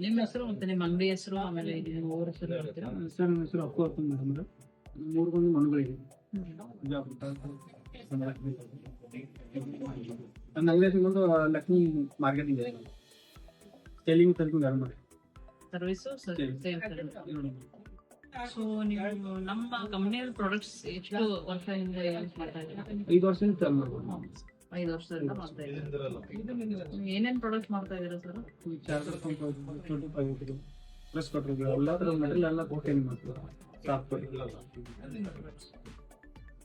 ನಿಮ್ಮ ಹೆಸರು ಮತ್ತೆ ನಿಮ್ಮ ಅಂಗಡಿ ಹೆಸರು ಆಮೇಲೆ ನಿಮ್ಮ ಊರ ಹೆಸರು ಹೇಳ್ತೀರಾ? ಸರ್ ನನ್ನ ಹೆಸರು ಅಪ್ಪು ಅಂತ ಮೇಡಮ್. ಮೂರ್ಗೊಂದು ಮನೆಗಳಿದೆ. ನನ್ನ ಅಂಗಡಿ ಹೆಸರು ಬಂದು ಲಕ್ಷ್ಮಿ ಮಾರ್ಕೆಟ್ ಇದೆ. ಸ್ಟೇಲಿಂಗ್ ತರ್ಕೊಂಡು ಯಾರು ಮಾಡಿ ಸರ್ವಿಸು ಸೇಮ್. ಸೊ ನೀವು ನಮ್ಮ ಕಂಪ್ನಿಯಲ್ಲಿ ಪ್ರಾಡಕ್ಟ್ಸ್ ಎಷ್ಟು ವರ್ಷದಿಂದ ಯೂಸ್ ಮಾಡ್ತಾ ಇದ್ದೀರಾ? 5 ವರ್ಷದಿಂದ ಚಾಲು ಮಾಡ್ಬೋದು. 5 ವರ್ಷದಿಂದ ಮಾಡ್ತಾ ಇದ್ದೀರಾ. ಏನೇನ್ ಪ್ರಾಡಕ್ಟ್ ಮಾಡ್ತಾ ಇದ್ದೀರಾ ಸರ್? ಚಾರ್ಜರ್ ಪಂಪ್ ಪ್ರೆಸ್ ಕೊಟ್ಟರು ಎಲ್ಲ ಥರ ಮೆಟೀರಿಯಲ್ ಎಲ್ಲ ಕೊಟ್ಟೇನು ಮಾಡ್ತೀವಿ. ಸಾಫ್ಟ್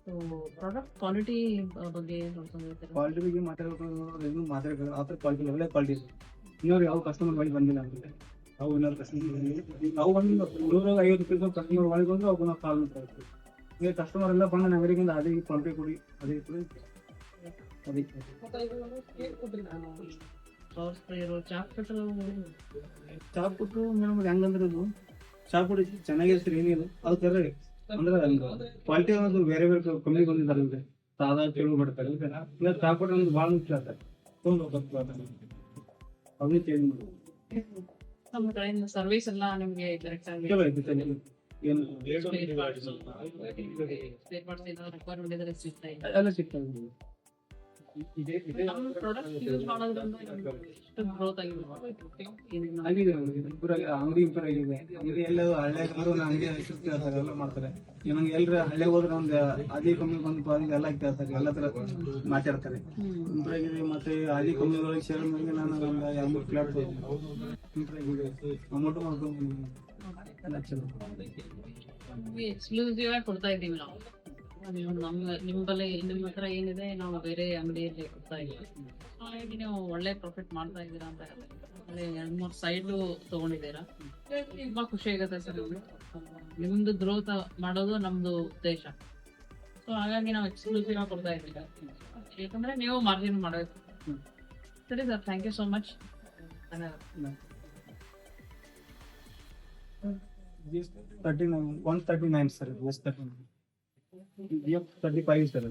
ಸೊ ಪ್ರಾಡಕ್ಟ್ ಕ್ವಾಲಿಟಿ ಬಗ್ಗೆ ನೋಡ್ಕೊಂಡಿರ್ತೀರಾ? ಕ್ವಾಲಿಟಿ ಬಗ್ಗೆ ಮಾತಾಡೋದು ಮಾತಾಡೋದು ಆ ಥರ ಕ್ವಾಲಿಟಿ ಒಳ್ಳೆ ಕ್ವಾಲಿಟಿ ಇದೆ. ಇನ್ನೊರು ಯಾವ ಕಸ್ಟಮರ್ ಬಳಿ ಬಂದಿಲ್ಲ ಅಂದರೆ ನಾವು ಇನ್ನೊಂದು ಕಸ್ಟಮರ್ ನಾವು ಒಂದು 150 ರೂಪಾಯಿ ಕಸ್ಟಮರ್ ಒಳಗೆ ಬಂದು ಅವಾಗ ನಾವು ಕಾಲ್ ಮಾಡ್ತಾ ಇರ್ತೀವಿ. ಈಗ ಕಸ್ಟಮರ್ ಎಲ್ಲ ಬಂದು ನಾವೆಲ್ಲರಿಗಿಂದ ಅದೇ ಕ್ವಾಲಿಟಿ ಕೊಡಿ ಅದೇ ಕೊಡಿ ಅದಕ್ಕೆ ಚಾಪ್ ಕೊಟ್ಟರು ಮೇಡಮ್ ಹೆಂಗಂದ್ರೆ ಅದು ಚಾಪ್ ಕೊಡಿ ಚೆನ್ನಾಗಿರ್ತೀರಿ ಏನಿಲ್ಲ ಅದು ಥರ ಅಂದ್ರೆ ಕ್ವಾಲಿಟಿ ಅನ್ನೋದು ಬೇರೆ ಬೇರೆ ಕಂಪ್ನಿ ಬಂದಿದ್ದಾರೆ ಅಂದ್ರೆ ಸಾದಾ ಚೇಳು ಮಾಡ್ತಾರೆ ಇಲ್ಲ ಚಾಪ್ ಕೊಟ್ಟು ನಮ್ಗೆ ಭಾಳ ಮುಖ್ಯ ಆಗ್ತಾರೆ ತೊಗೊಂಡು ಹೋಗ್ತಾರೆ ಅವನೇ ಚೇಂಜ್ ಮಾಡಿ ನಮ್ಮ ಕಡೆಯಿಂದ ಸರ್ವಿಸ್ ಎಲ್ಲ ನಿಮಗೆ ಕರೆಕ್ಟ್ ಆಗಿ ಚಲೋ ಐತಿ ಏನು ರಿಕ್ವೈರ್ಮೆಂಟ್ ಇದ್ರೆ ಸಿಗ್ತಾ ಇದೆ. ಎಲ್ಲ ಸಿಗ್ತದೆ. ನಮ್ಮ ಪ್ರಾಡಕ್ಟ್ ಯೂಸ್ ಮಾಡೋದ್ರಿಂದ ಎಷ್ಟು ಗ್ರೋತ್ ಆಗಿದೆ ಆಗಿದೆ ಅಂಗಡಿ ಇಂಪ್ರೂವ್ ಆಗಿದೆ. ಅಂಗಡಿ ಎಲ್ಲ ಹಳ್ಳಿ ಅಂಗಡಿ ಎಲ್ಲ ಮಾಡ್ತಾರೆ. ನಂಗೆ ಎಲ್ರ ಹಳ್ಳಿ ಹೋದ್ರೆ ಒಂದು ಅದೇ ಕಂಪ್ನಿ ಬಂದು ಎಲ್ಲ ಕೇಳ್ತಾರೆ, ಎಲ್ಲ ತರ ಮಾತಾಡ್ತಾರೆ. ಇಂಪ್ರೂವ್ ಆಗಿದೆ. ಮತ್ತೆ ಅದೇ ಕಂಪ್ನಿಗಳಿಗೆ ಶೇರ್ ಮಾಡಿ ನಾನು ಒಂದು 2 ಫ್ಲಾಟ್ ಇಂಪ್ರೂವ್ ಆಗಿದೆ. ಅಮೌಂಟ್ ಮಾಡ್ಕೊಂಡು ಎಲ್ಲ ಚಲೋ ಎಕ್ಸ್ಕ್ಲೂಸಿವ್ ಆಗಿ ಕೊಡ್ತಾ ಇದ್ದೀವಿ ನಾವು. ನೀವು ನಿಮ್ಮ ಹತ್ರ ಏನಿದೆ ನಾವು ಬೇರೆ ಅಂಗಡಿಯಲ್ಲಿ ಕೊಡ್ತಾ ಇಲ್ಲ. ಹಾಗಾಗಿ ನೀವು ಒಳ್ಳೆ ಪ್ರಾಫಿಟ್ ಮಾಡ್ತಾ ಇದ್ದೀರಾ ಅಂತ ಆಮೇಲೆ 2-3 ಸೈಟು ತಗೊಂಡಿದ್ದೀರಾ. ತುಂಬಾ ಖುಷಿ ಆಗುತ್ತೆ ಸರ್. ನಿಮ್ದು ಗ್ರೋತ್ ಮಾಡೋದು ನಮ್ದು ಉದ್ದೇಶ. ಸೊ ಹಾಗಾಗಿ ನಾವು ಎಕ್ಸ್ಕ್ಲೂಸಿವ್ ಆಗಿ ಕೊಡ್ತಾ ಇದ್ದೀವಿ ಯಾಕಂದ್ರೆ ನೀವು ಮಾರ್ಜಿನ್ ಮಾಡಬೇಕು. ಸರಿ sir, thank you so much. $139 sir. F35 sir.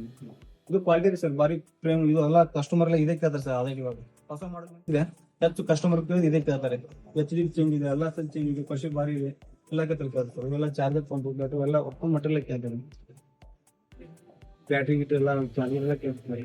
ಇದು ಕ್ವಾಲಿಟಿ ಸರ್ ಬಾರಿ ಫ್ರೇಮ್. ಇದು ಎಲ್ಲ ಕಸ್ಟಮರ್ ಎಲ್ಲ ಇದೇ ಕೇಳ್ತಾರೆ ಸರ್. ಅದೇ ಇವಾಗ ಹೊಸ ಮಾಡಲ್ ಇದೆ, ಹೆಚ್ಚು ಕಸ್ಟಮರ್ ಇದೇ ಕೇಳ್ತಾರೆ. HD ಚೇಂಜ್ ಇದೆ, ಎಲ್ಲ ಸಲ ಚೇಂಜ್ ಇದೆ, ಖುಷಿ ಬಾರಿ ಇದೆ, ಎಲ್ಲ ಕೇಳ್ತಾರೆ ಸರ್. ಇವೆಲ್ಲ ಚಾರ್ಜರ್ ಪಂಪ್ ಬ್ಯಾಟ್ರಿ ಎಲ್ಲ ಒಟ್ಟು ಮಟೀರಿಯಲ್ ಕೇಳ್ತಾರೆ. ಬ್ಯಾಟ್ರಿ ಗಿಟ್ ಎಲ್ಲ ಚಾರ್ಜರ್ ಎಲ್ಲ ಕೇಳ್ತಾರೆ.